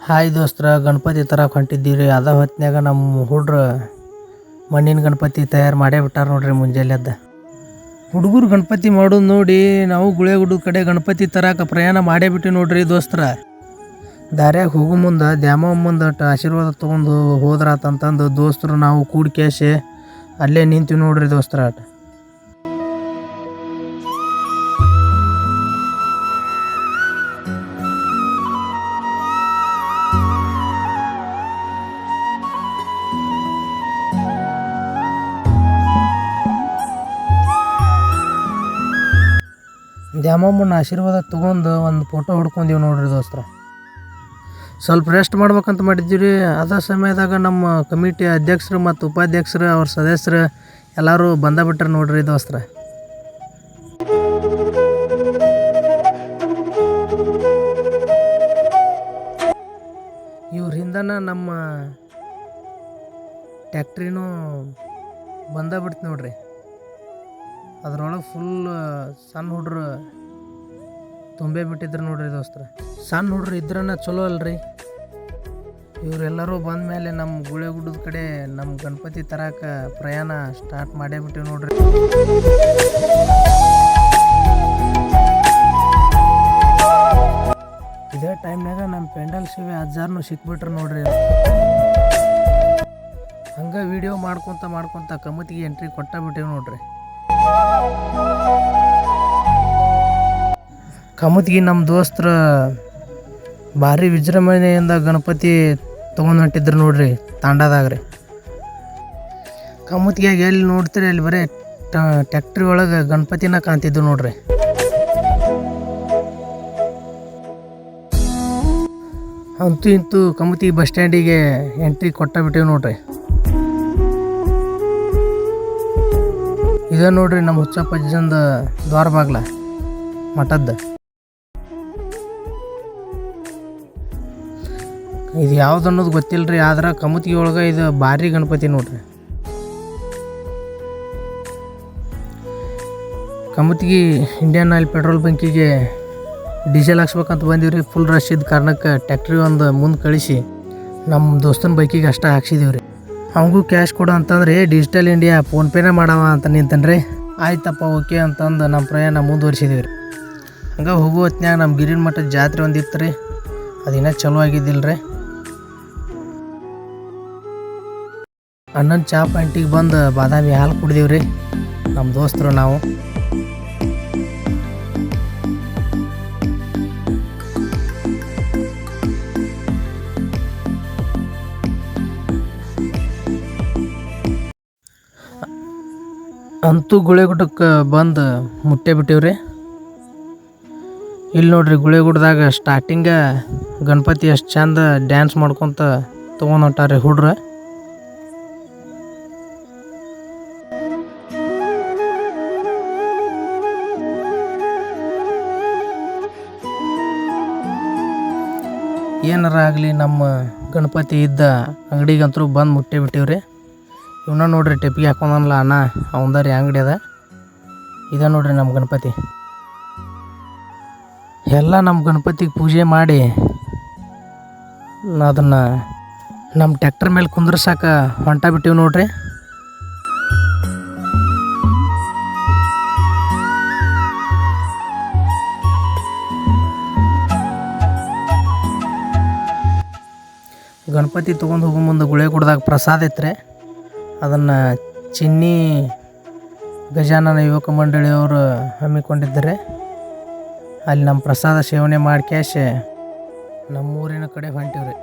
Hi ದೋಸ್ತರ, ಗಣಪತಿ ತರಕ್ಕೆ ಹೊಂಟಿದ್ದೀವಿ. ಅದ ಹೊತ್ನ್ಯಾಗ ನಮ್ಮ ಹುಡ್ರು ಮಣ್ಣಿನ ಗಣಪತಿ ತಯಾರು ಮಾಡೇ ಬಿಟ್ಟಾರ ನೋಡ್ರಿ. ಮುಂಜಾನೆ ಎದ್ದ ಹುಡುಗರು ಗಣಪತಿ ಮಾಡೋದು ನೋಡಿ ನಾವು ಗುಳೇಗುಡ್ಡ ಕಡೆ ಗಣಪತಿ ತರಕ್ಕೆ ಪ್ರಯಾಣ ಮಾಡೇ ಬಿಟ್ಟು ನೋಡ್ರಿ ದೋಸ್ತರ. ದಾರ್ಯಾಗ ಹೋಗೋ ಮುಂದೆ ದ್ಯಾಮವ್ವ ಮುಂದೆ ಆಶೀರ್ವಾದ ತೊಗೊಂಡು ಹೋದ್ರಾತಂತಂದು ದೋಸ್ತರು ನಾವು ಕೂಡಿ ಕೇಸಿ ಅಲ್ಲೇ ನಿಂತೀವಿ ನೋಡ್ರಿ ದೋಸ್ತರ. ದ್ಯಾಮಮ್ಮನ ಆಶೀರ್ವಾದ ತೊಗೊಂಡು ಒಂದು ಫೋಟೋ ಹೊಡ್ಕೊಂಡೀವಿ ನೋಡ್ರಿ ದೋಸ್ತರ. ಸ್ವಲ್ಪ ರೆಸ್ಟ್ ಮಾಡ್ಬೇಕಂತ ಮಾಡಿದ್ದೀವಿ. ಅದ ಸಮಯದಾಗ ನಮ್ಮ ಕಮಿಟಿ ಅಧ್ಯಕ್ಷರು ಮತ್ತು ಉಪಾಧ್ಯಕ್ಷರು ಅವ್ರ ಸದಸ್ಯರು ಎಲ್ಲರೂ ಬಂದಬಿಟ್ರೆ ನೋಡ್ರಿ ದೋಸ್ತರ. ಇವ್ರ ಹಿಂದನ ನಮ್ಮ ಟ್ಯಾಕ್ಟ್ರಿನೂ ಬಂದಬಿಡ್ತು ನೋಡ್ರಿ. ಅದ್ರೊಳಗೆ ಫುಲ್ ಸಣ್ಣ ಹುಡ್ರು ತುಂಬೇ ಬಿಟ್ಟಿದ್ರು ನೋಡ್ರಿ ದೋಸ್ತರ. ಸಣ್ಣ ಹುಡ್ರು ಇದ್ರನ ಚಲೋ ಅಲ್ರಿ. ಇವರೆಲ್ಲರೂ ಬಂದ ಮೇಲೆ ನಮ್ಮ ಗುಳೇಗುಡ್ಡದ ಕಡೆ ನಮ್ಮ ಗಣಪತಿ ತರಕ್ಕೆ ಪ್ರಯಾಣ ಸ್ಟಾರ್ಟ್ ಮಾಡೇ ಬಿಟ್ಟಿವಿ ನೋಡ್ರಿ. ಇದೇ ಟೈಮ್ನಾಗ ನಮ್ಮ ಪೆಂಡಲ್ ಶಿವೆ ಅಜ್ಜಾರ್ನು ಸಿಕ್ಬಿಟ್ರು ನೋಡ್ರಿ. ಹಂಗೆ ವಿಡಿಯೋ ಮಾಡ್ಕೊತ ಕಮತಿಗೆ ಎಂಟ್ರಿ ಕೊಟ್ಟಾಬಿಟ್ಟಿವಿ ನೋಡ್ರಿ. ಕಮತಿಗೆ ನಮ್ಮ ದೋಸ್ತರ ಭಾರಿ ವಿಜೃಂಭಣೆಯಿಂದ ಗಣಪತಿ ತೊಗೊಂಡು ಹೊಂಟಿದ್ರು ನೋಡ್ರಿ ತಾಂಡದಾಗ್ರಿ. ಕಮತಿಯಾಗ ಎಲ್ಲಿ ನೋಡ್ತೀರಿ ಅಲ್ಲಿ ಬರೀ ಟ್ಯಾಕ್ಟ್ರಿ ಒಳಗೆ ಗಣಪತಿನ ಕಾಣ್ತಿದ್ದು ನೋಡ್ರಿ. ಅಂತೂ ಇಂತೂ ಕಮತಿ ಬಸ್ ಸ್ಟ್ಯಾಂಡಿಗೆ ಎಂಟ್ರಿ ಕೊಟ್ಟಾಬಿಟ್ಟಿವಿ ನೋಡ್ರಿ. ಇದ ನೋಡ್ರಿ ನಮ್ಮ ಹುಚ್ಚಪ್ಪಜ್ಜಂದ ದ್ವಾರ ಬಾಗ್ಲ ಮಠದ್ದು. ಇದು ಯಾವ್ದು ಅನ್ನೋದು ಗೊತ್ತಿಲ್ಲರಿ, ಆದ್ರೆ ಕಮತಿಗೆ ಒಳಗೆ ಇದು ಭಾರಿ ಗಣಪತಿ ನೋಡ್ರಿ. ಕಮತಿಗೆ ಇಂಡಿಯನ್ ಆಯಿಲ್ ಪೆಟ್ರೋಲ್ ಬಂಕಿಗೆ ಡೀಸೆಲ್ ಹಾಕ್ಸ್ಬೇಕಂತ ಬಂದೀವ್ರಿ. ಫುಲ್ ರಶ್ ಇದ್ದ ಕಾರಣಕ್ಕೆ ಟ್ಯಾಕ್ಟ್ರಿ ಒಂದು ಮುಂದೆ ಕಳಿಸಿ ನಮ್ಮ ದೋಸ್ತನ ಬೈಕಿಗೆ ಅಷ್ಟೇ ಹಾಕ್ಸಿದೀವ್ರಿ. ಅವಂಗೂ ಕ್ಯಾಶ್ ಕೊಡು ಅಂತಂದ್ರೆ ಡಿಜಿಟಲ್ ಇಂಡಿಯಾ ಫೋನ್ಪೇನೇ ಮಾಡವ ಅಂತ ನಿಂತನ್ರಿ. ಆಯ್ತಪ್ಪ ಓಕೆ ಅಂತಂದು ನಮ್ಮ ಪ್ರಯಾಣ ಮುಂದುವರಿಸಿದೀವಿ ರೀ. ಹಂಗೆ ಹೋಗೋ ಹೊತ್ನ್ಯಾಗ ನಮ್ಮ ಗಿರಿನ ಮಠದ ಜಾತ್ರೆ ಒಂದಿತ್ತು ರೀ. ಅದಿನ್ನ ಚಲೋ ಆಗಿದ್ದಿಲ್ಲ ರೀ. ಅಣ್ಣನ ಚಾ ಪಾಯಿಂಟಿಗೆ ಬಂದು ಬಾದಾಮಿ ಹಾಲು ಕುಡ್ದೀವಿ ರೀ ನಮ್ಮ ದೋಸ್ತರು ನಾವು. ಅಂತೂ ಗುಳೇಗುಡ್ಡಕ್ಕೆ ಬಂದು ಮುಟ್ಟೆ ಬಿಟ್ಟಿವ್ರಿ. ಇಲ್ಲಿ ನೋಡ್ರಿ ಗುಳೇಗುಡ್ಡದಾಗ ಸ್ಟಾರ್ಟಿಂಗ ಗಣಪತಿ ಎಷ್ಟು ಚಂದ ಡ್ಯಾನ್ಸ್ ಮಾಡ್ಕೊತ ತೊಗೊಂಡು ಹೊಂಟಾರಿ ಹುಡ್ರ. ಏನಾರ ಆಗಲಿ ನಮ್ಮ ಗಣಪತಿ ಇದ್ದ ಅಂಗಡಿಗಂತೂ ಬಂದು ಮುಟ್ಟೆ ಬಿಟ್ಟಿವ್ರಿ. ಇವನ್ನ ನೋಡ್ರಿ ಟೆಪ್ಪಿಗೆ ಹಾಕೊಂಡಲ್ಲ ಅಣ್ಣ, ಅವಂದಾರಿ ಅಂಗಡಿ ಅದ. ಇದ ನೋಡ್ರಿ ನಮ್ಮ ಗಣಪತಿ. ಎಲ್ಲ ನಮ್ಮ ಗಣಪತಿಗೆ ಪೂಜೆ ಮಾಡಿ ಅದನ್ನು ನಮ್ಮ ಟ್ಯಾಕ್ಟರ್ ಮೇಲೆ ಕುಂದ್ರಸಾಕ ಹೊಂಟ ಬಿಟ್ಟಿವಿ ನೋಡ್ರಿ. ಗಣಪತಿ ತೊಗೊಂಡು ಹೋಗೋ ಮುಂದೆ ಗುಳೇಗುಡ್ದಾಗ ಪ್ರಸಾದ ಇತ್ತು. ಅದನ್ನು ಚಿನ್ನಿ ಗಜಾನನ ಯುವಕ ಮಂಡಳಿಯವರು ಹಮ್ಮಿಕೊಂಡಿದ್ದಾರೆ. ಅಲ್ಲಿ ನಮ್ಮ ಪ್ರಸಾದ ಸೇವನೆ ಮಾಡಿ ಕ್ಯಾಶ್ ನಮ್ಮೂರಿನ ಕಡೆ ಹೊಂಟಿವ್ರಿ.